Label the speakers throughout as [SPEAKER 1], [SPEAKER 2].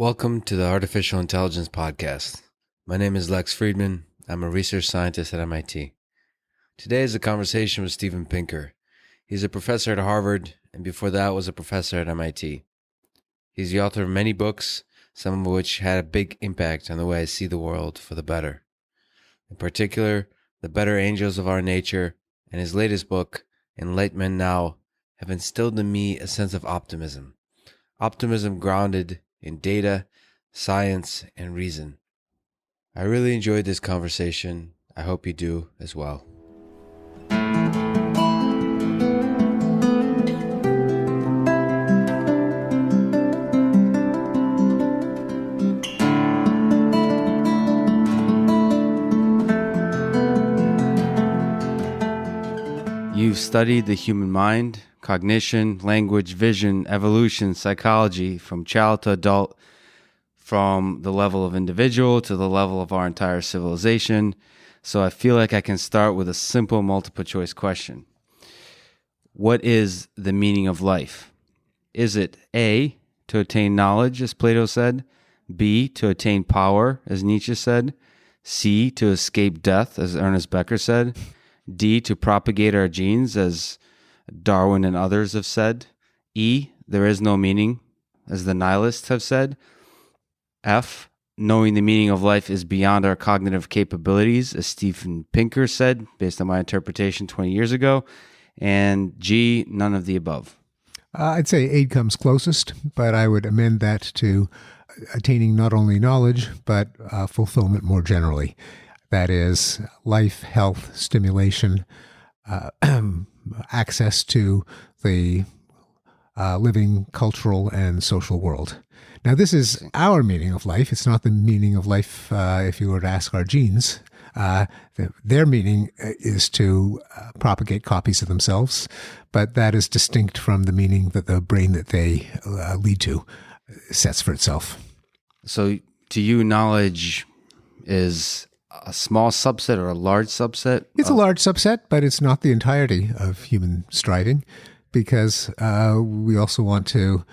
[SPEAKER 1] Welcome to the Artificial Intelligence Podcast. My name is Lex Friedman. I'm a research scientist at MIT. Today is a conversation with Steven Pinker. He's a professor at Harvard, and before that was a professor at MIT. He's the author of many books, some of which had a big impact on the way I see the world for the better. In particular, The Better Angels of Our Nature and his latest book, Enlightenment Now, have instilled in me a sense of optimism. Optimism grounded in data, science, and reason. I really enjoyed this conversation. I hope you do as well. You've studied the human mind, cognition, language, vision, evolution, psychology, from child to adult, from the level of individual to the level of our entire civilization. So I feel like I can start with a simple multiple choice question. What is the meaning of life? Is it A, to attain knowledge, as Plato said, B, to attain power, as Nietzsche said, C, to escape death, as Ernest Becker said, D, to propagate our genes, as Darwin and others have said, E, there is no meaning, as the nihilists have said, F, knowing the meaning of life is beyond our cognitive capabilities, as Steven Pinker said, based on my interpretation 20 years ago, and G, none of the above.
[SPEAKER 2] I'd say A comes closest, but I would amend that to attaining not only knowledge, but fulfillment more generally. That is life, health, stimulation, access to the living cultural and social world. Now, this is our meaning of life. It's not the meaning of life if you were to ask our genes. Their meaning is to propagate copies of themselves, but that is distinct from the meaning that the brain that they lead to sets for itself.
[SPEAKER 1] So to you, knowledge is a small subset or a large subset?
[SPEAKER 2] It's a large subset, but it's not the entirety of human striving, because we also want to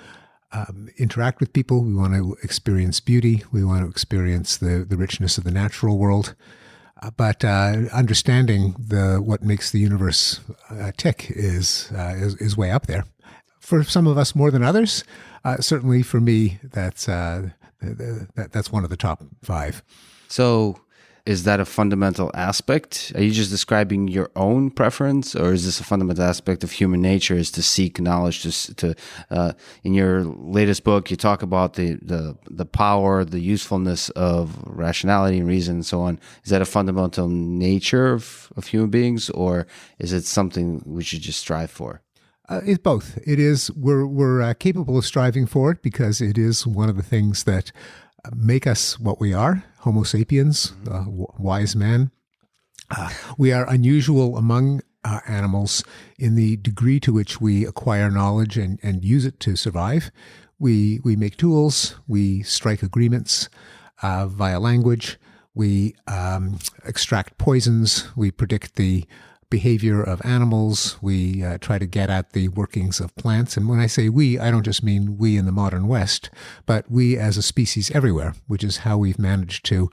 [SPEAKER 2] interact with people. We want to experience beauty. We want to experience the richness of the natural world. But understanding what makes the universe tick is way up there. For some of us more than others. Certainly for me, that's one of the top 5.
[SPEAKER 1] So is that a fundamental aspect? Are you just describing your own preference, or is this a fundamental aspect of human nature, is to seek knowledge? In your latest book, you talk about the power, the usefulness of rationality and reason and so on. Is that a fundamental nature of human beings, or is it something we should just strive for?
[SPEAKER 2] It's both. It is. We're capable of striving for it because it is one of the things that make us what we are, Homo sapiens, wise man. We are unusual among animals in the degree to which we acquire knowledge and use it to survive. We make tools, we strike agreements via language, we extract poisons, we predict the behavior of animals, we try to get at the workings of plants. And when I say we, I don't just mean we in the modern West, but we as a species everywhere, which is how we've managed to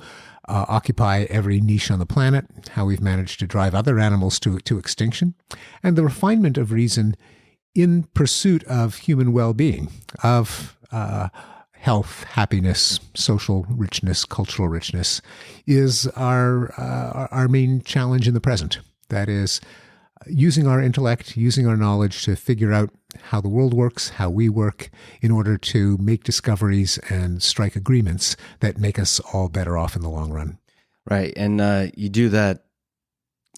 [SPEAKER 2] occupy every niche on the planet, how we've managed to drive other animals to extinction, and the refinement of reason in pursuit of human well-being, of health, happiness, social richness, cultural richness, is our main challenge in the present. That is, using our intellect, using our knowledge to figure out how the world works, how we work, in order to make discoveries and strike agreements that make us all better off in the long run.
[SPEAKER 1] Right. And you do that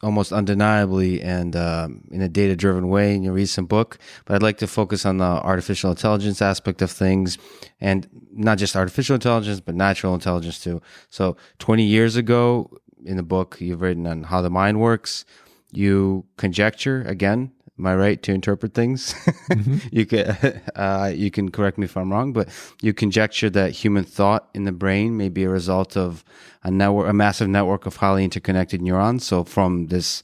[SPEAKER 1] almost undeniably and in a data-driven way in your recent book. But I'd like to focus on the artificial intelligence aspect of things, and not just artificial intelligence, but natural intelligence too. So 20 years ago, in the book, you've written on how the mind works. You conjecture, again, am I right to interpret things? Mm-hmm. You can correct me if I'm wrong, but you conjecture that human thought in the brain may be a result of a massive network of highly interconnected neurons. So from this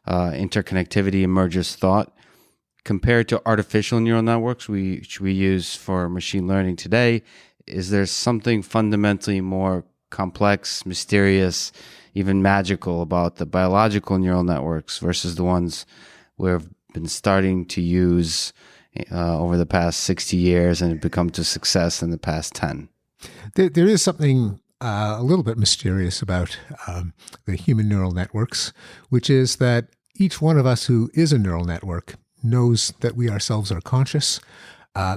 [SPEAKER 1] interconnectivity emerges thought. Compared to artificial neural networks, which we use for machine learning today, is there something fundamentally more complex, mysterious, even magical about the biological neural networks versus the ones we've been starting to use over the past 60 years and have become to success in the past 10?
[SPEAKER 2] There is something a little bit mysterious about the human neural networks, which is that each one of us who is a neural network knows that we ourselves are conscious.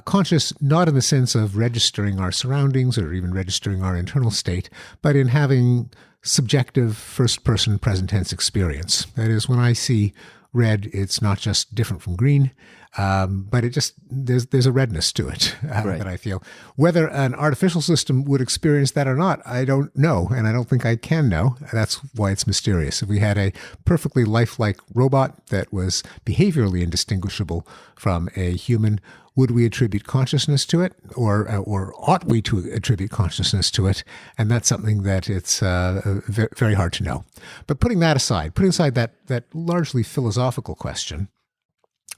[SPEAKER 2] Conscious not in the sense of registering our surroundings or even registering our internal state, but in having subjective first-person present tense experience. That is, when I see red, it's not just different from green, but it just there's a redness to it
[SPEAKER 1] Right.
[SPEAKER 2] that I feel. Whether an artificial system would experience that or not, I don't know, and I don't think I can know. That's why it's mysterious. If we had a perfectly lifelike robot that was behaviorally indistinguishable from a human, would we attribute consciousness to it, or ought we to attribute consciousness to it? And that's something that it's very hard to know. But putting aside that largely philosophical question,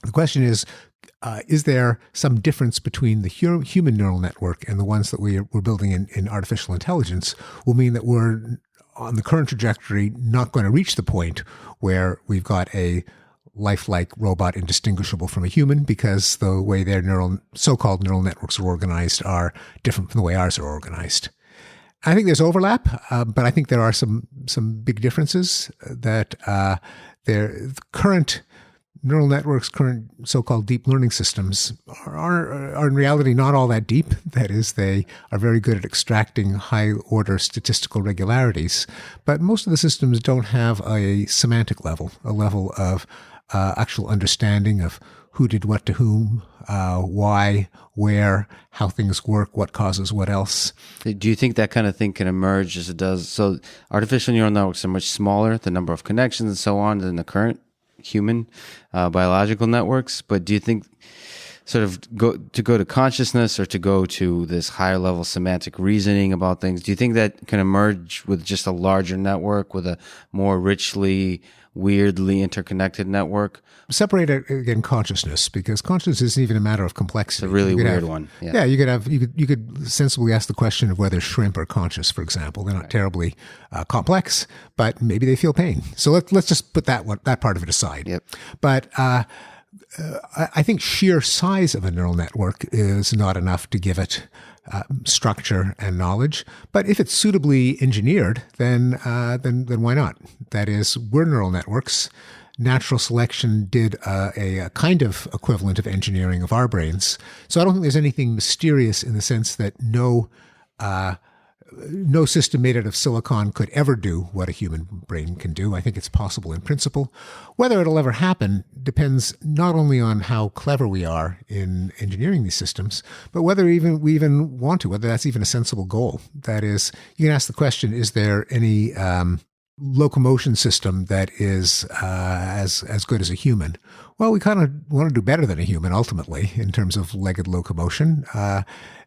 [SPEAKER 2] the question is there some difference between the human neural network and the ones that we're building in artificial intelligence will mean that we're on the current trajectory not going to reach the point where we've got a lifelike robot indistinguishable from a human, because the way their so-called neural networks are organized are different from the way ours are organized. I think there's overlap, but I think there are some big differences that the current neural networks, current so-called deep learning systems are in reality not all that deep. That is, they are very good at extracting high-order statistical regularities, but most of the systems don't have a semantic level, a level of actual understanding of who did what to whom, why, where, how things work, what causes what else.
[SPEAKER 1] Do you think that kind of thing can emerge as it does? So artificial neural networks are much smaller, the number of connections and so on, than the current human biological networks. But do you think sort of go to consciousness or to go to this higher level semantic reasoning about things, do you think that can emerge with just a larger network, with a more richly, weirdly interconnected network?
[SPEAKER 2] Separate again consciousness, because consciousness isn't even a matter of complexity.
[SPEAKER 1] It's a really weird one.
[SPEAKER 2] Yeah, you could sensibly ask the question of whether shrimp are conscious, for example. They're not terribly complex, but maybe they feel pain. So let's just put that part of it aside.
[SPEAKER 1] Yep.
[SPEAKER 2] But I think sheer size of a neural network is not enough to give it structure and knowledge. But if it's suitably engineered, then why not? That is, we're neural networks. Natural selection did a kind of equivalent of engineering of our brains. So I don't think there's anything mysterious in the sense that no system made out of silicon could ever do what a human brain can do. I think it's possible in principle. Whether it'll ever happen depends not only on how clever we are in engineering these systems, but whether we even want to, whether that's even a sensible goal. That is, you can ask the question, is there any locomotion system that is as good as a human? Well, we kind of want to do better than a human ultimately in terms of legged locomotion.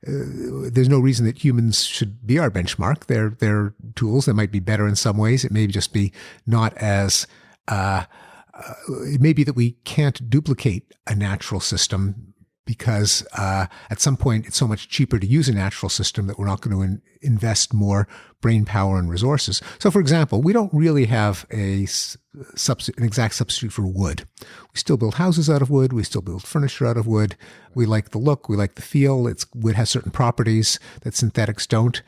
[SPEAKER 2] There's no reason that humans should be our benchmark. They're tools that might be better in some ways. It may just be not as it may be that we can't duplicate a natural system because at some point it's so much cheaper to use a natural system that we're not going to invest more brain power and resources. So, for example, we don't really have an exact substitute for wood. We still build houses out of wood. We still build furniture out of wood. We like the look. We like the feel. Wood has certain properties that synthetics don't.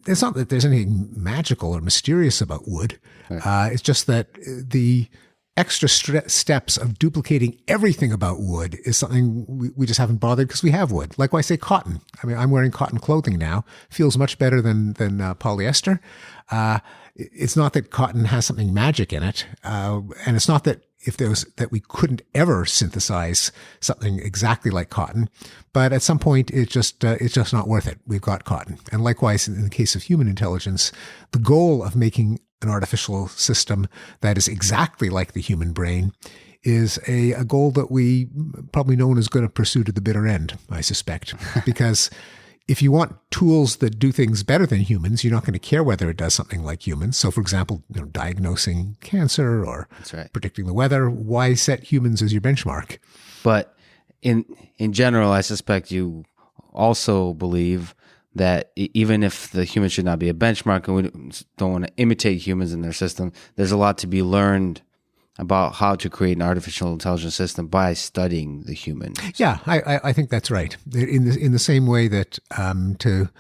[SPEAKER 2] It's not that there's anything magical or mysterious about wood. Right. It's just that the extra steps of duplicating everything about wood is something we just haven't bothered because we have wood. Like I say, cotton. I mean, I'm wearing cotton clothing now. Feels much better than polyester. It's not that cotton has something magic in it, and it's not that that we couldn't ever synthesize something exactly like cotton, but at some point it's just not worth it. We've got cotton, and likewise in the case of human intelligence, the goal of making an artificial system that is exactly like the human brain is a goal that we probably no one is going to pursue to the bitter end, I suspect. Because if you want tools that do things better than humans, you're not going to care whether it does something like humans. So, for example, diagnosing cancer or predicting the weather, why set humans as your benchmark?
[SPEAKER 1] But in general, I suspect you also believe that even if the human should not be a benchmark and we don't want to imitate humans in their system, there's a lot to be learned about how to create an artificial intelligence system by studying the human.
[SPEAKER 2] Yeah, I think that's right. In the same way that to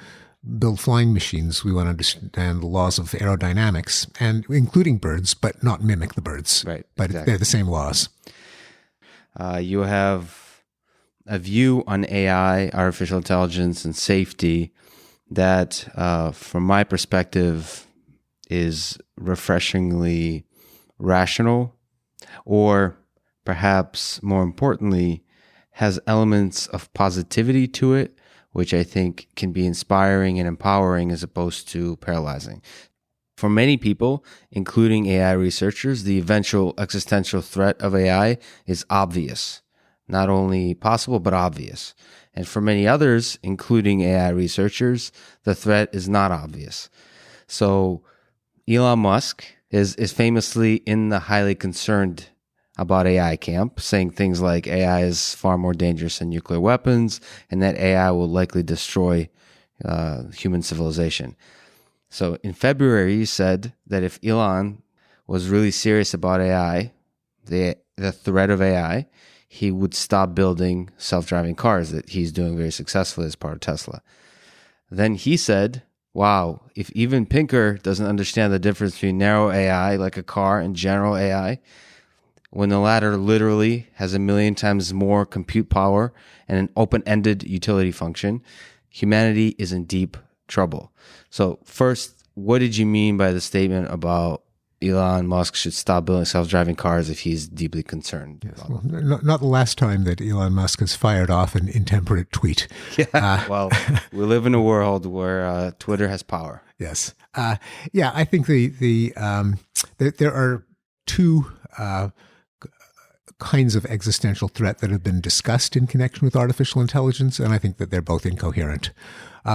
[SPEAKER 2] build flying machines, we want to understand the laws of aerodynamics, and including birds, but not mimic the birds.
[SPEAKER 1] Right.
[SPEAKER 2] But
[SPEAKER 1] exactly.
[SPEAKER 2] they're the same laws.
[SPEAKER 1] You have a view on AI, artificial intelligence, and safety that, from my perspective, is refreshingly rational, or perhaps more importantly, has elements of positivity to it, which I think can be inspiring and empowering as opposed to paralyzing. For many people, including AI researchers, the eventual existential threat of AI is obvious. Not only possible, but obvious. And for many others, including AI researchers, the threat is not obvious. So Elon Musk is famously in the highly concerned about AI camp, saying things like AI is far more dangerous than nuclear weapons and that AI will likely destroy human civilization. So in February, he said that if Elon was really serious about AI, the threat of AI, he would stop building self-driving cars that he's doing very successfully as part of Tesla. Then he said, wow, if even Pinker doesn't understand the difference between narrow AI, like a car, and general AI, when the latter literally has 1 million times more compute power and an open-ended utility function, humanity is in deep trouble. So first, what did you mean by the statement about Elon Musk should stop building self-driving cars if he's deeply concerned?
[SPEAKER 2] Yes. Well, not the last time that Elon Musk has fired off an intemperate tweet.
[SPEAKER 1] Yeah. Well, we live in a world where Twitter has power.
[SPEAKER 2] Yes. Yeah, I think there are two kinds of existential threat that have been discussed in connection with artificial intelligence, and I think that they're both incoherent.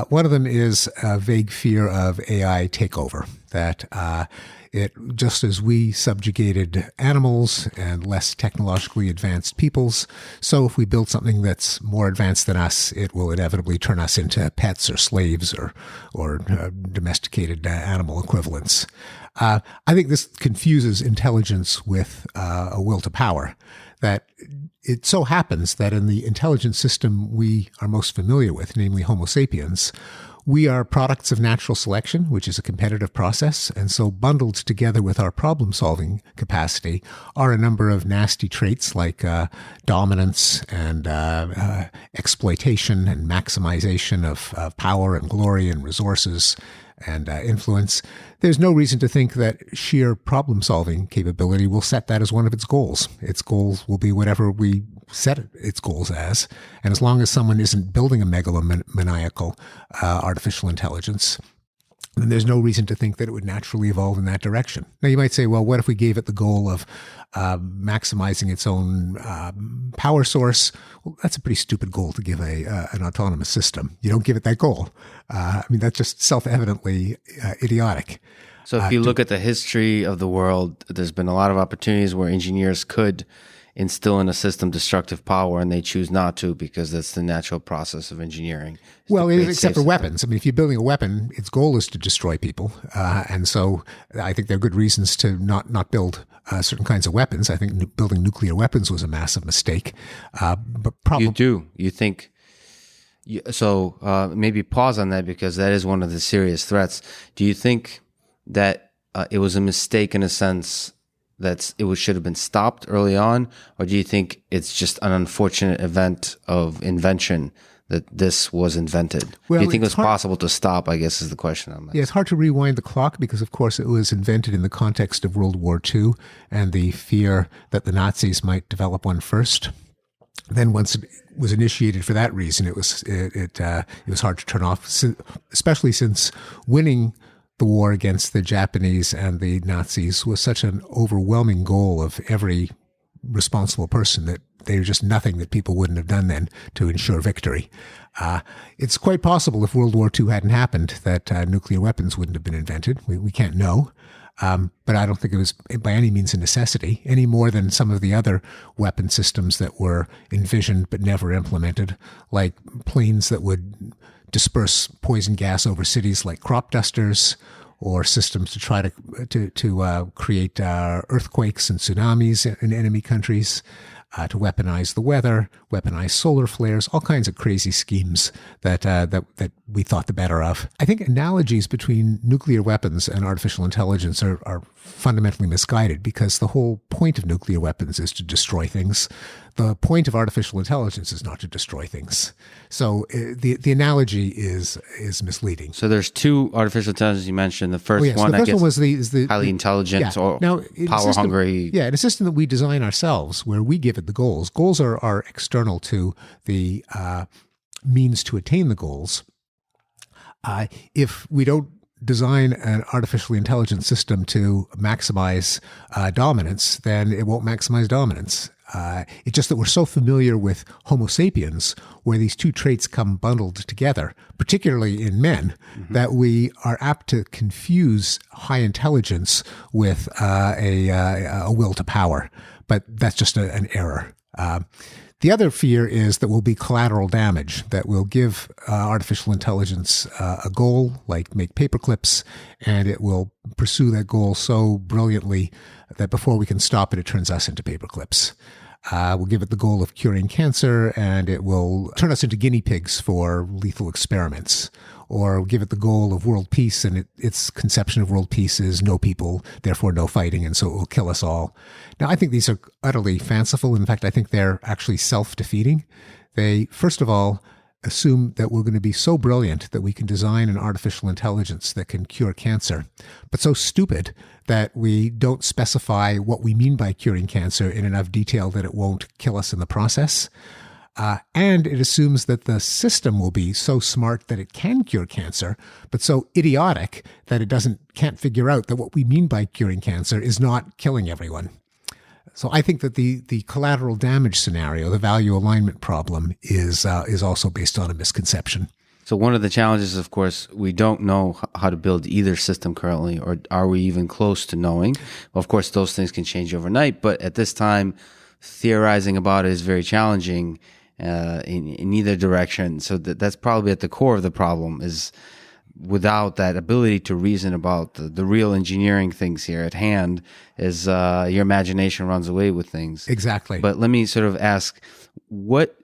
[SPEAKER 2] One of them is a vague fear of AI takeover, that it, just as we subjugated animals and less technologically advanced peoples, so if we build something that's more advanced than us, it will inevitably turn us into pets or slaves or domesticated animal equivalents. I think this confuses intelligence with a will to power. That it so happens that in the intelligence system we are most familiar with, namely Homo sapiens, we are products of natural selection, which is a competitive process. And so bundled together with our problem-solving capacity are a number of nasty traits like dominance and exploitation and maximization of power and glory and resources and influence. There's no reason to think that sheer problem-solving capability will set that as one of its goals. Its goals will be whatever we set its goals as. And as long as someone isn't building a megalomaniacal artificial intelligence, then there's no reason to think that it would naturally evolve in that direction. Now, you might say, well, what if we gave it the goal of maximizing its own power source? Well, that's a pretty stupid goal to give an autonomous system. You don't give it that goal. I mean, that's just self-evidently idiotic.
[SPEAKER 1] So if you look at the history of the world, there's been a lot of opportunities where engineers could instill in a system destructive power, and they choose not to because that's the natural process of engineering.
[SPEAKER 2] Well, except for weapons. I mean, if you're building a weapon, its goal is to destroy people. And so I think there are good reasons to not build certain kinds of weapons. I think building nuclear weapons was a massive mistake. But
[SPEAKER 1] You do. You think... So maybe pause on that, because that is one of the serious threats. Do you think that it was a mistake in a sense that should have been stopped early on, or do you think it's just an unfortunate event of invention that this was invented?
[SPEAKER 2] Well,
[SPEAKER 1] do you think it was possible to stop, I guess is the question I'm asking.
[SPEAKER 2] Yeah, it's hard to rewind the clock because, of course, it was invented in the context of World War II and the fear that the Nazis might develop one first. Then once it was initiated for that reason, it was hard to turn off, especially since winning the war against the Japanese and the Nazis was such an overwhelming goal of every responsible person that they were just nothing that people wouldn't have done then to ensure victory. It's quite possible if World War II hadn't happened that nuclear weapons wouldn't have been invented. We can't know. But I don't think it was by any means a necessity, any more than some of the other weapon systems that were envisioned but never implemented, like planes that would disperse poison gas over cities like crop dusters, or systems to try to create earthquakes and tsunamis in enemy countries, to weaponize the weather, weaponize solar flares, all kinds of crazy schemes that we thought the better of. I think analogies between nuclear weapons and artificial intelligence are fundamentally misguided, because the whole point of nuclear weapons is to destroy things. The point of artificial intelligence is not to destroy things. So the analogy is misleading.
[SPEAKER 1] So there's two artificial intelligences you mentioned. The first one
[SPEAKER 2] is the
[SPEAKER 1] highly intelligent or power hungry.
[SPEAKER 2] Yeah, an system that we design ourselves, where we give it the goals. Goals are external to the means to attain the goals. If we don't design an artificially intelligent system to maximize dominance, then it won't maximize dominance. It's just that we're so familiar with Homo sapiens, where these two traits come bundled together, particularly in men, that we are apt to confuse high intelligence with a will to power. But that's just an error. The other fear is that will be collateral damage, that we'll give artificial intelligence a goal, like make paperclips, and it will pursue that goal so brilliantly that before we can stop it, it turns us into paperclips. We'll give it the goal of curing cancer, and it will turn us into guinea pigs for lethal experiments. Or give it the goal of world peace, and its conception of world peace is no people, therefore no fighting, and so it will kill us all. Now, I think these are utterly fanciful. In fact, I think they're actually self-defeating. They, first of all, assume that we're going to be so brilliant that we can design an artificial intelligence that can cure cancer, but so stupid that we don't specify what we mean by curing cancer in enough detail that it won't kill us in the process. And it assumes that the system will be so smart that it can cure cancer, but so idiotic that it can't figure out that what we mean by curing cancer is not killing everyone. So I think that the collateral damage scenario, the value alignment problem, is also based on a misconception.
[SPEAKER 1] So one of the challenges, of course, we don't know how to build either system currently, or are we even close to knowing? Well, of course, those things can change overnight, but at this time, theorizing about it is very challenging in either direction. So that's probably at the core of the problem, is without that ability to reason about the real engineering things here at hand, is your imagination runs away with things.
[SPEAKER 2] Exactly.
[SPEAKER 1] But let me sort of ask, what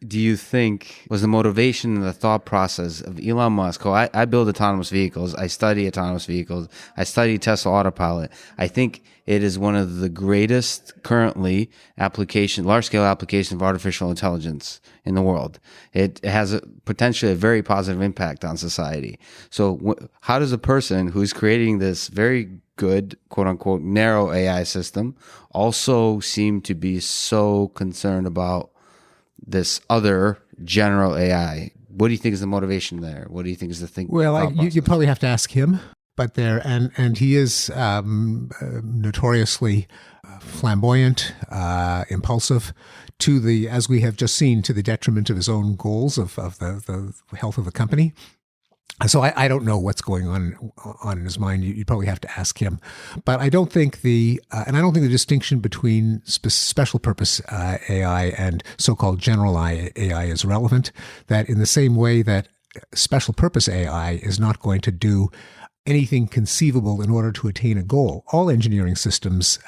[SPEAKER 1] do you think was the motivation and the thought process of Elon Musk? I build autonomous vehicles. I study autonomous vehicles. I study Tesla Autopilot. I think it is one of the greatest currently large-scale application of artificial intelligence in the world. It has potentially a very positive impact on society. So how does a person who's creating this very good, quote-unquote, narrow AI system also seem to be so concerned about this other general AI? What do you think is the motivation there? What do you think is the thing?
[SPEAKER 2] Well, you probably have to ask him. But and he is notoriously flamboyant, impulsive, as we have just seen, to the detriment of his own goals of the health of the company. So I don't know what's going on in his mind. You probably have to ask him. But I don't think the distinction between special purpose AI and so-called general AI is relevant. That in the same way that special purpose AI is not going to do anything conceivable in order to attain a goal, all engineering systems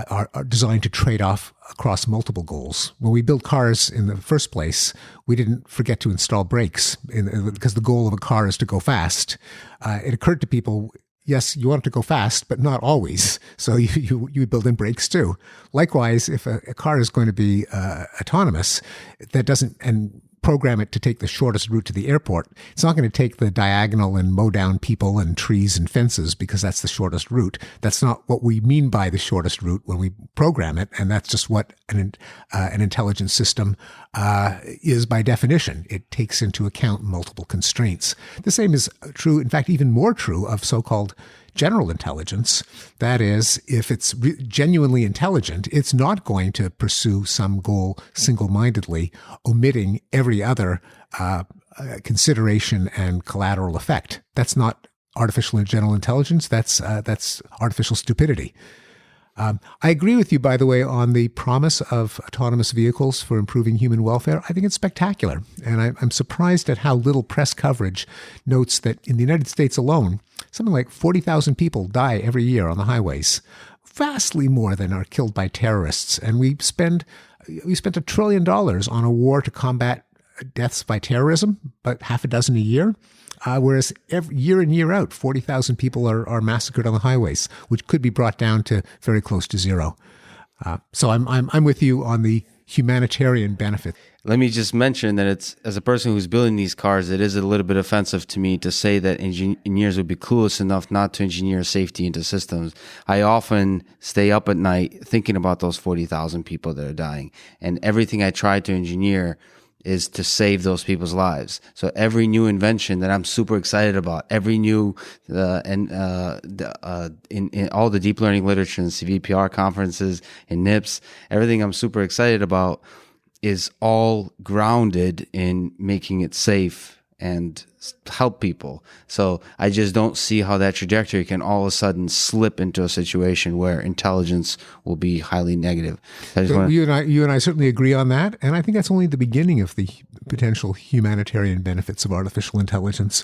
[SPEAKER 2] are designed to trade off across multiple goals. When we built cars in the first place, we didn't forget to install brakes because the goal of a car is to go fast. It occurred to people, yes, you want it to go fast, but not always. So you build in brakes too. Likewise, if a car is going to be autonomous, and program it to take the shortest route to the airport, it's not going to take the diagonal and mow down people and trees and fences because that's the shortest route. That's not what we mean by the shortest route when we program it, and that's just what an intelligent system is by definition. It takes into account multiple constraints. The same is true, in fact, even more true of so-called general intelligence. That is, if it's genuinely intelligent, it's not going to pursue some goal single-mindedly, omitting every other consideration and collateral effect. That's not artificial and general intelligence. That's artificial stupidity. I agree with you, by the way, on the promise of autonomous vehicles for improving human welfare. I think it's spectacular. And I'm surprised at how little press coverage notes that in the United States alone, something like 40,000 people die every year on the highways, vastly more than are killed by terrorists. And we spent $1 trillion on a war to combat deaths by terrorism, about half a dozen a year. Whereas every year in, year out, 40,000 people are massacred on the highways, which could be brought down to very close to zero. So I'm with you on the humanitarian benefit.
[SPEAKER 1] Let me just mention that it's, as a person who's building these cars, it is a little bit offensive to me to say that engineers would be clueless enough not to engineer safety into systems. I often stay up at night thinking about those 40,000 people that are dying, and everything I try to engineer is to save those people's lives. So every new invention that I'm super excited about, every new in all the deep learning literature and CVPR conferences and NIPS, everything I'm super excited about is all grounded in making it safe and help people. So I just don't see how that trajectory can all of a sudden slip into a situation where intelligence will be highly negative.
[SPEAKER 2] You and I certainly agree on that. And I think that's only the beginning of the potential humanitarian benefits of artificial intelligence.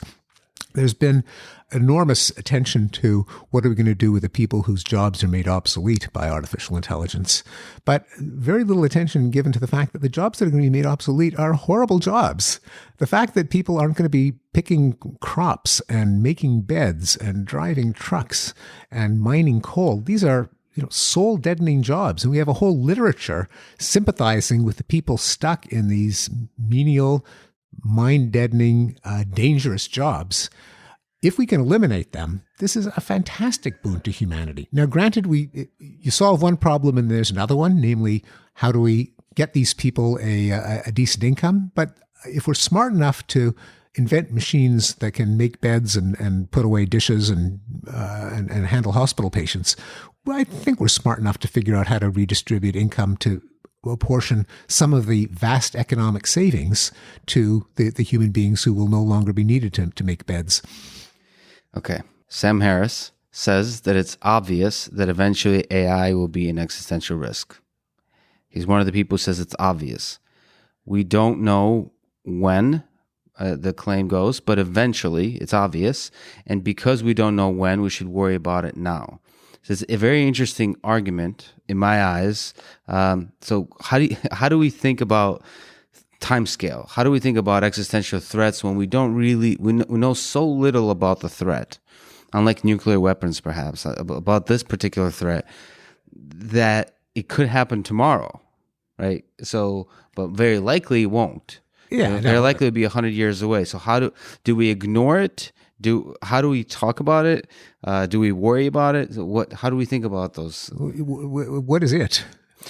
[SPEAKER 2] There's been enormous attention to what are we going to do with the people whose jobs are made obsolete by artificial intelligence, but very little attention given to the fact that the jobs that are going to be made obsolete are horrible jobs. The fact that people aren't going to be picking crops and making beds and driving trucks and mining coal, these are soul-deadening jobs. And we have a whole literature sympathizing with the people stuck in these menial, mind-deadening, dangerous jobs. If we can eliminate them, this is a fantastic boon to humanity. Now, granted, you solve one problem and there's another one, namely, how do we get these people a decent income? But if we're smart enough to invent machines that can make beds and put away dishes and handle hospital patients, well, I think we're smart enough to figure out how to redistribute income to apportion some of the vast economic savings to the human beings who will no longer be needed to make beds.
[SPEAKER 1] Okay. Sam Harris says that it's obvious that eventually AI will be an existential risk. He's one of the people who says it's obvious. We don't know when, the claim goes, but eventually it's obvious. And because we don't know when, we should worry about it now. So it's a very interesting argument in my eyes. So how do we think about timescale? How do we think about existential threats when we don't really we know so little about the threat, unlike nuclear weapons, perhaps about this particular threat, that it could happen tomorrow, right? So, but very likely it won't.
[SPEAKER 2] Yeah,
[SPEAKER 1] very likely it'll be 100 years away. So how do we ignore it? How do we talk about it? Do we worry about it? How do we think about those?
[SPEAKER 2] What is it?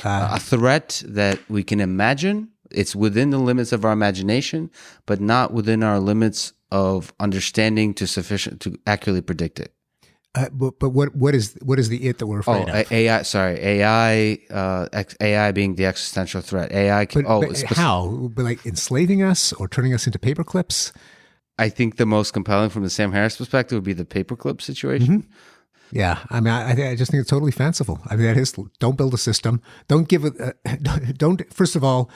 [SPEAKER 1] A threat that we can imagine. It's within the limits of our imagination, but not within our limits of understanding to accurately predict it.
[SPEAKER 2] But what is the it that we're afraid of?
[SPEAKER 1] AI. Sorry, AI being the existential threat. AI.
[SPEAKER 2] How? Like enslaving us or turning us into paper clips?
[SPEAKER 1] I think the most compelling from the Sam Harris perspective would be the paperclip situation.
[SPEAKER 2] Mm-hmm. Yeah, I mean, I just think it's totally fanciful. I mean, that is, don't build a system. Don't give it. Don't. First of all,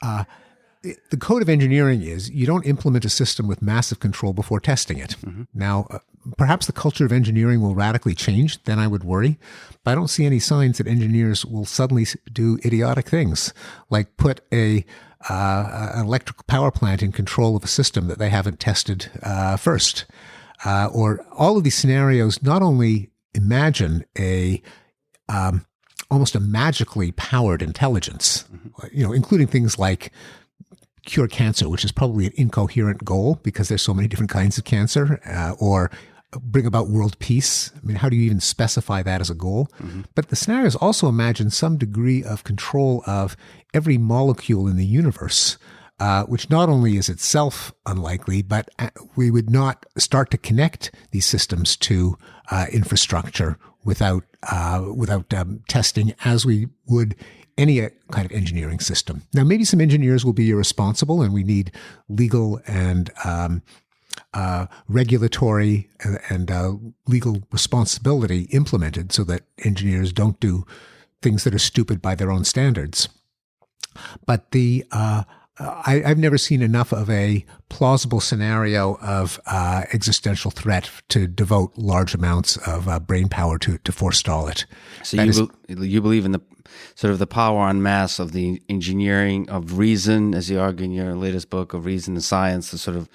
[SPEAKER 2] the code of engineering is you don't implement a system with massive control before testing it. Mm-hmm. Now, perhaps the culture of engineering will radically change. Then I would worry, but I don't see any signs that engineers will suddenly do idiotic things like put an electric power plant in control of a system that they haven't tested first. Or all of these scenarios not only imagine almost a magically powered intelligence, mm-hmm. Including things like cure cancer, which is probably an incoherent goal because there's so many different kinds of cancer, or bring about world peace. I mean, how do you even specify that as a goal? Mm-hmm. But the scenarios also imagine some degree of control of every molecule in the universe, which not only is itself unlikely, but we would not start to connect these systems to infrastructure without testing as we would any kind of engineering system. Now, maybe some engineers will be irresponsible, and we need legal and regulatory and legal responsibility implemented so that engineers don't do things that are stupid by their own standards. But I've never seen enough of a plausible scenario of existential threat to devote large amounts of brain power to forestall it.
[SPEAKER 1] So you believe in the sort of the power en masse of the engineering of reason, as you argue in your latest book, of reason and science, to sort of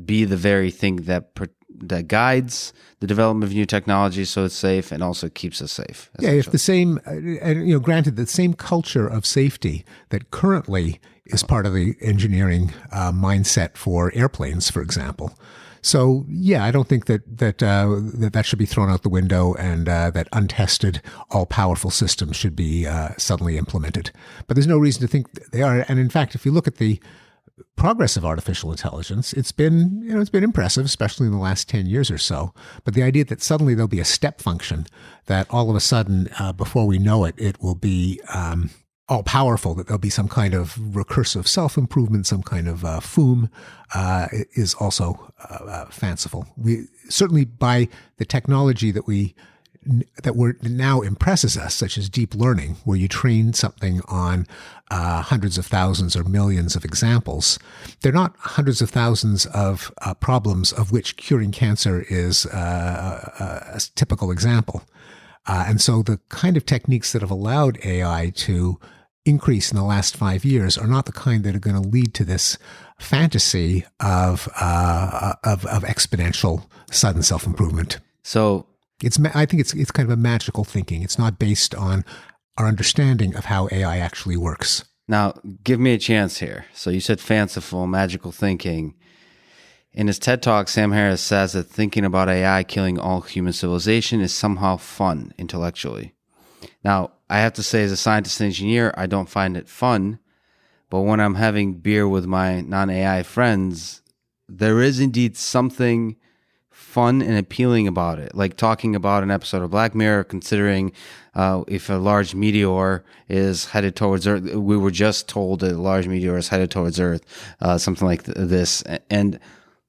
[SPEAKER 1] be the very thing that guides the development of new technology, so it's safe and also keeps us safe.
[SPEAKER 2] Yeah, if the same, and granted, the same culture of safety that currently is part of the engineering mindset for airplanes, for example. So yeah, I don't think that should be thrown out the window, and that untested, all-powerful systems should be suddenly implemented. But there's no reason to think they are. And in fact, if you look at the progress of artificial intelligence, it's been impressive, especially in the last 10 years or so. But the idea that suddenly there'll be a step function, that all of a sudden, before we know it, it will be all powerful, that there'll be some kind of recursive self-improvement, some kind of FOOM, is also fanciful. We certainly, by the technology that now impresses us, such as deep learning, where you train something on hundreds of thousands or millions of examples. They're not hundreds of thousands of problems of which curing cancer is a typical example. And so the kind of techniques that have allowed AI to increase in the last 5 years are not the kind that are going to lead to this fantasy of exponential sudden self-improvement.
[SPEAKER 1] So
[SPEAKER 2] I think it's kind of a magical thinking. It's not based on our understanding of how AI actually works.
[SPEAKER 1] Now, give me a chance here. So you said fanciful, magical thinking. In his TED Talk, Sam Harris says that thinking about AI killing all human civilization is somehow fun intellectually. Now, I have to say, as a scientist and engineer, I don't find it fun. But when I'm having beer with my non-AI friends, there is indeed something fun and appealing about it, like talking about an episode of Black Mirror, considering if a large meteor is headed towards Earth. We were just told that a large meteor is headed towards Earth, something like this. And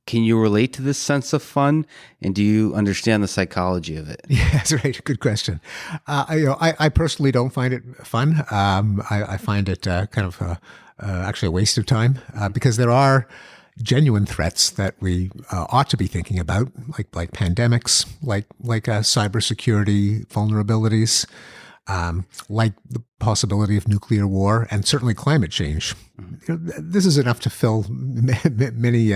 [SPEAKER 1] can you relate to this sense of fun? And do you understand the psychology of it?
[SPEAKER 2] Yeah, that's right. Good question. I personally don't find it fun. I find it kind of actually a waste of time because there are genuine threats that we ought to be thinking about, like pandemics, like cybersecurity vulnerabilities, like the possibility of nuclear war, and certainly climate change. This is enough to fill many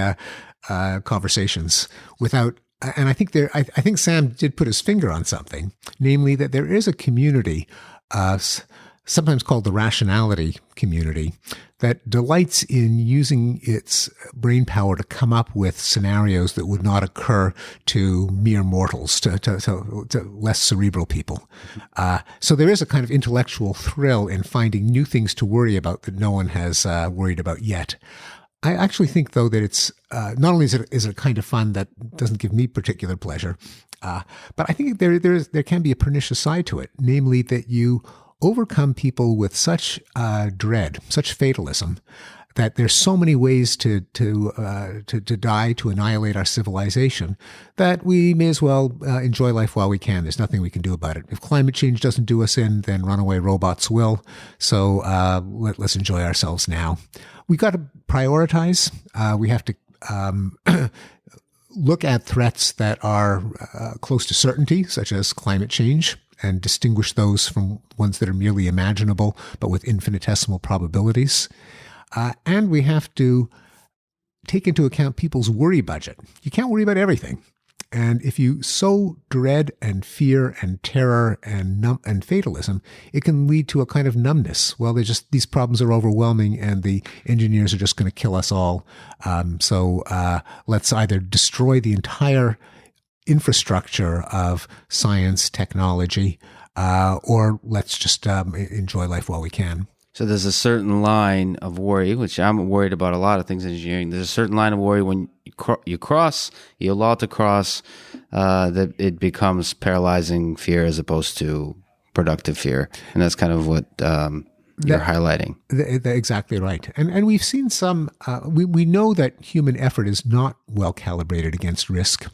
[SPEAKER 2] conversations without. And I think Sam did put his finger on something, namely that there is a community, sometimes called the rationality community, that delights in using its brain power to come up with scenarios that would not occur to mere mortals, to less cerebral people. So there is a kind of intellectual thrill in finding new things to worry about that no one has worried about yet. I actually think, though, that it's not only is it a kind of fun that doesn't give me particular pleasure, but I think there can be a pernicious side to it, namely that you overcome people with such dread, such fatalism, that there's so many ways to die, to annihilate our civilization, that we may as well enjoy life while we can. There's nothing we can do about it. If climate change doesn't do us in, then runaway robots will. So let's enjoy ourselves now. We got to prioritize. We have to look at threats that are close to certainty, such as climate change, and distinguish those from ones that are merely imaginable, but with infinitesimal probabilities. And we have to take into account people's worry budget. You can't worry about everything. And if you sow dread and fear and terror and fatalism, it can lead to a kind of numbness. Well, these problems are overwhelming and the engineers are just going to kill us all. So let's either destroy the entire infrastructure of science, technology, or let's just enjoy life while we can.
[SPEAKER 1] So there's a certain line of worry, which I'm worried about a lot of things in engineering. There's a certain line of worry when you're allowed to cross, that it becomes paralyzing fear as opposed to productive fear. And that's kind of what you're highlighting.
[SPEAKER 2] Exactly right. And we've seen some, we know that human effort is not well calibrated against risk,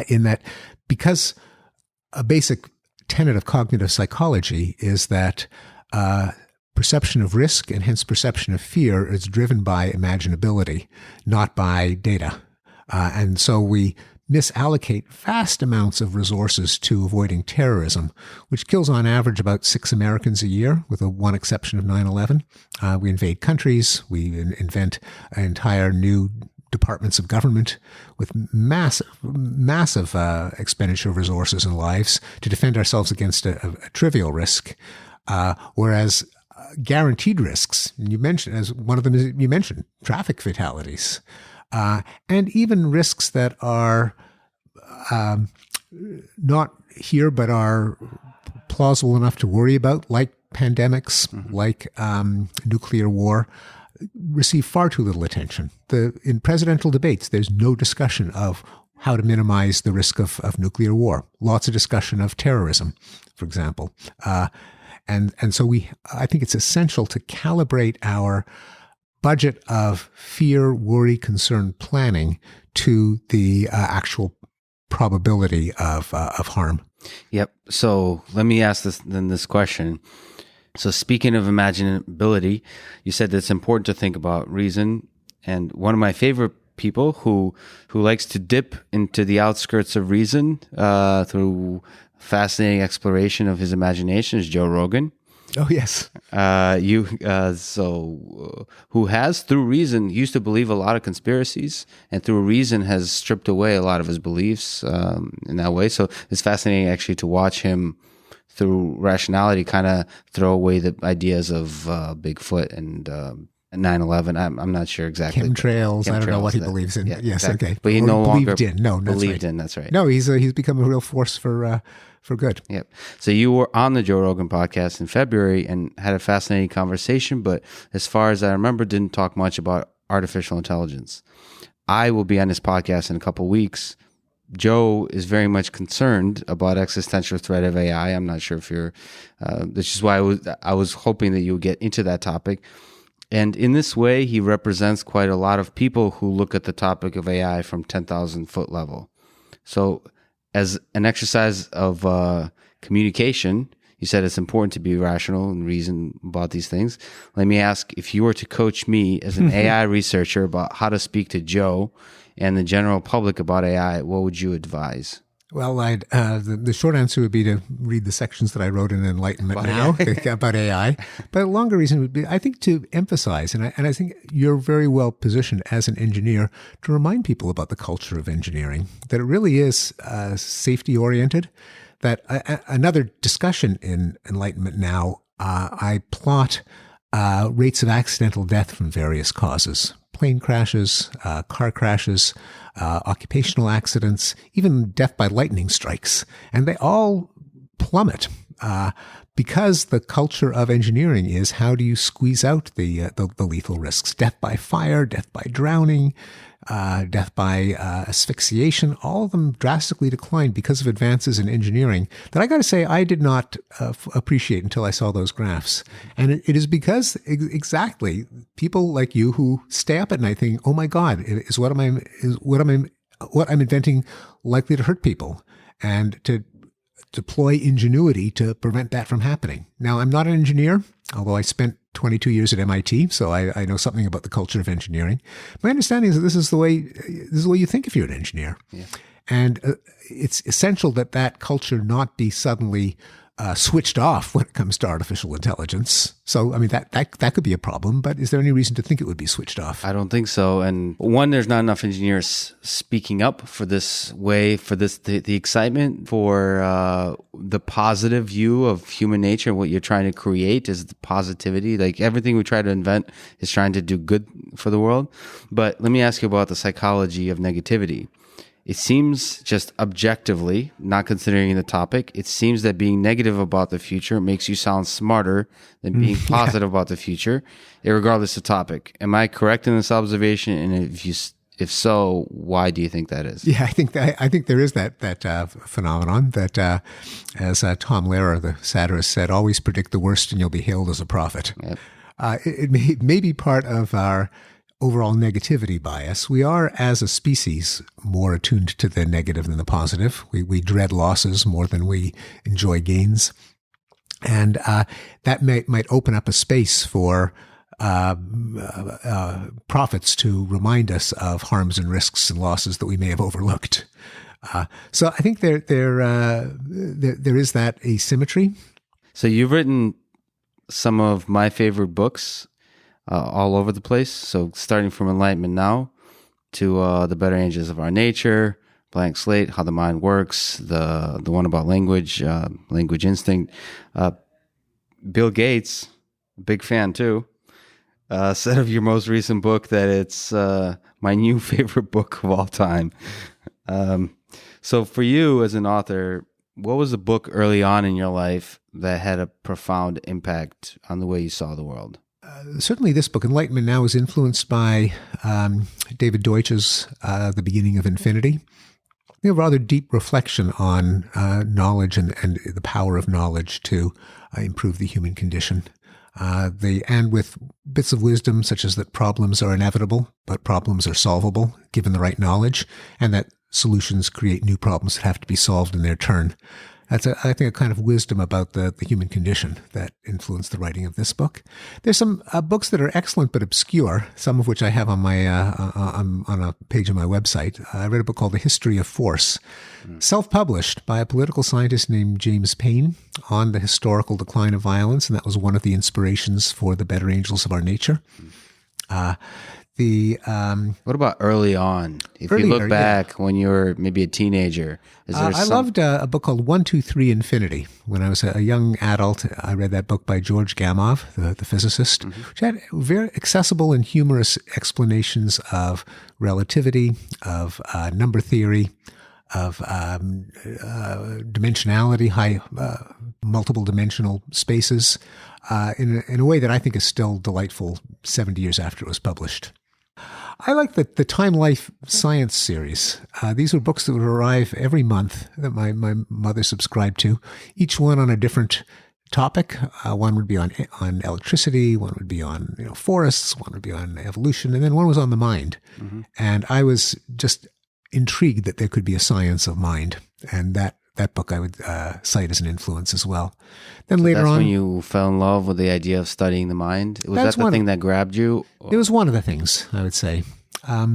[SPEAKER 2] in that because a basic tenet of cognitive psychology is that perception of risk and hence perception of fear is driven by imaginability, not by data. And so we misallocate vast amounts of resources to avoiding terrorism, which kills on average about 6 Americans a year, with one exception of 9/11. We invade countries. We invent entire new departments of government with massive expenditure of resources and lives to defend ourselves against a trivial risk. Whereas guaranteed risks, and you mentioned, as one of them is, you mentioned traffic fatalities, and even risks that are not here but are plausible enough to worry about, like pandemics, like nuclear war, receive far too little attention. In presidential debates, there's no discussion of how to minimize the risk of nuclear war. Lots of discussion of terrorism, for example. And so I think it's essential to calibrate our budget of fear, worry, concern planning to the actual probability of harm.
[SPEAKER 1] Yep. So let me ask this question. So speaking of imaginability, you said that it's important to think about reason. And one of my favorite people who likes to dip into the outskirts of reason through fascinating exploration of his imagination is Joe Rogan.
[SPEAKER 2] Oh, yes.
[SPEAKER 1] Who has, through reason, used to believe a lot of conspiracies, and through reason has stripped away a lot of his beliefs in that way. So it's fascinating actually to watch him through rationality kind of throw away the ideas of Bigfoot and 9/11. I'm not sure exactly.
[SPEAKER 2] Chemtrails. I don't know what he believes in.
[SPEAKER 1] Yeah,
[SPEAKER 2] yes,
[SPEAKER 1] exactly.
[SPEAKER 2] okay.
[SPEAKER 1] But he
[SPEAKER 2] or
[SPEAKER 1] no longer
[SPEAKER 2] believed in. No, that's
[SPEAKER 1] believed
[SPEAKER 2] right.
[SPEAKER 1] in. That's right.
[SPEAKER 2] No, he's become a real force for good.
[SPEAKER 1] Yep. So you were on the Joe Rogan podcast in February and had a fascinating conversation, but as far as I remember, didn't talk much about artificial intelligence. I will be on this podcast in a couple of weeks. Joe is very much concerned about existential threat of AI. I'm not sure if you're, this is why I was hoping that you would get into that topic. And in this way, he represents quite a lot of people who look at the topic of AI from 10,000 foot level. So as an exercise of communication, you said it's important to be rational and reason about these things. Let me ask, if you were to coach me as an AI researcher about how to speak to Joe and the general public about AI, what would you advise?
[SPEAKER 2] Well, the short answer would be to read the sections that I wrote in Enlightenment Now about AI. But a longer reason would be, I think, to emphasize, and I think you're very well positioned as an engineer to remind people about the culture of engineering, that it really is safety oriented. That another discussion in Enlightenment Now, I plot rates of accidental death from various causes. Plane crashes, car crashes, occupational accidents, even death by lightning strikes. And they all plummet because the culture of engineering is, how do you squeeze out the lethal risks? Death by fire, death by drowning, death by asphyxiation, all of them drastically declined because of advances in engineering that I got to say I did not appreciate until I saw those graphs. And it is because exactly people like you who stay up at night thinking, "Oh my God, is what I'm inventing likely to hurt people?" and to deploy ingenuity to prevent that from happening. Now, I'm not an engineer, although I spent 22 years at MIT, so I know something about the culture of engineering. My understanding is that this is the way you think if you're an engineer. Yeah. And it's essential that culture not be suddenly switched off when it comes to artificial intelligence. So, I mean, that could be a problem, but is there any reason to think it would be switched off?
[SPEAKER 1] I don't think so. And one, there's not enough engineers speaking up for this way, for this, the excitement for the positive view of human nature. And what you're trying to create is the positivity. Like everything we try to invent is trying to do good for the world. But let me ask you about the psychology of negativity. It seems, just objectively, not considering the topic, it seems that being negative about the future makes you sound smarter than being positive about the future, regardless of topic. Am I correct in this observation? And if so, why do you think that is?
[SPEAKER 2] Yeah, I think there is that phenomenon that, as Tom Lehrer, the satirist, said, always predict the worst and you'll be hailed as a prophet.
[SPEAKER 1] Yep.
[SPEAKER 2] It may be part of our overall negativity bias. We are, as a species, more attuned to the negative than the positive. We dread losses more than we enjoy gains. And that might open up a space for prophets to remind us of harms and risks and losses that we may have overlooked. So I think there is that asymmetry.
[SPEAKER 1] So you've written some of my favorite books all over the place. So starting from Enlightenment Now to The Better Angels of Our Nature, Blank Slate, How the Mind Works, the one about language, Language Instinct. Bill Gates, big fan too, said of your most recent book that it's my new favorite book of all time. So for you as an author, what was a book early on in your life that had a profound impact on the way you saw the world?
[SPEAKER 2] Certainly this book, Enlightenment Now, is influenced by David Deutsch's The Beginning of Infinity. A rather deep reflection on knowledge and the power of knowledge to improve the human condition. And with bits of wisdom such as that problems are inevitable, but problems are solvable given the right knowledge, and that solutions create new problems that have to be solved in their turn. That's, I think, a kind of wisdom about the human condition that influenced the writing of this book. There's some books that are excellent but obscure, some of which I have on my on a page on my website. I read a book called The History of Force, self-published by a political scientist named James Paine on the historical decline of violence, and that was one of the inspirations for The Better Angels of Our Nature.
[SPEAKER 1] What about early on? If you look back when you were maybe a teenager, is there
[SPEAKER 2] I loved a book called 1, 2, 3 Infinity. When I was a young adult, I read that book by George Gamow, the physicist, which had very accessible and humorous explanations of relativity, of number theory, of dimensionality, multiple dimensional spaces, in a way that I think is still delightful 70 years after it was published. I like the Time Life Science series. These were books that would arrive every month that my mother subscribed to, each one on a different topic. One would be on electricity, one would be on forests, one would be on evolution, and then one was on the mind. Mm-hmm. And I was just intrigued that there could be a science of mind, and that book I would cite as an influence as well. Then later on,
[SPEAKER 1] when you fell in love with the idea of studying the mind. Was that the thing that grabbed you?
[SPEAKER 2] It was one of the things, I would say. I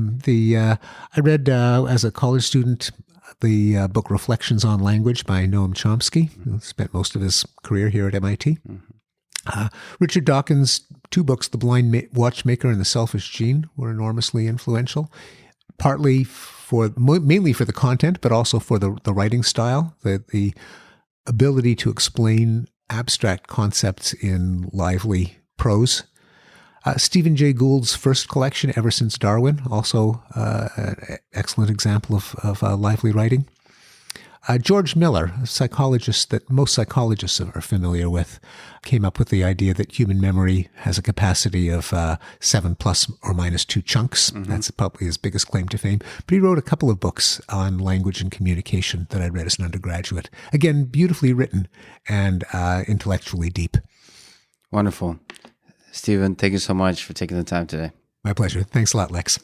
[SPEAKER 2] read as a college student the book Reflections on Language by Noam Chomsky, who spent most of his career here at MIT. Mm-hmm. Richard Dawkins' two books, The Blind Watchmaker and The Selfish Gene, were enormously influential, partly mainly for the content, but also for the writing style, the ability to explain abstract concepts in lively prose. Stephen Jay Gould's first collection, Ever Since Darwin, also an excellent example of lively writing. George Miller, a psychologist that most psychologists are familiar with, came up with the idea that human memory has a capacity of 7 plus or minus 2 chunks. Mm-hmm. That's probably his biggest claim to fame. But he wrote a couple of books on language and communication that I read as an undergraduate. Again, beautifully written and intellectually deep.
[SPEAKER 1] Wonderful. Stephen, thank you so much for taking the time today.
[SPEAKER 2] My pleasure. Thanks a lot, Lex.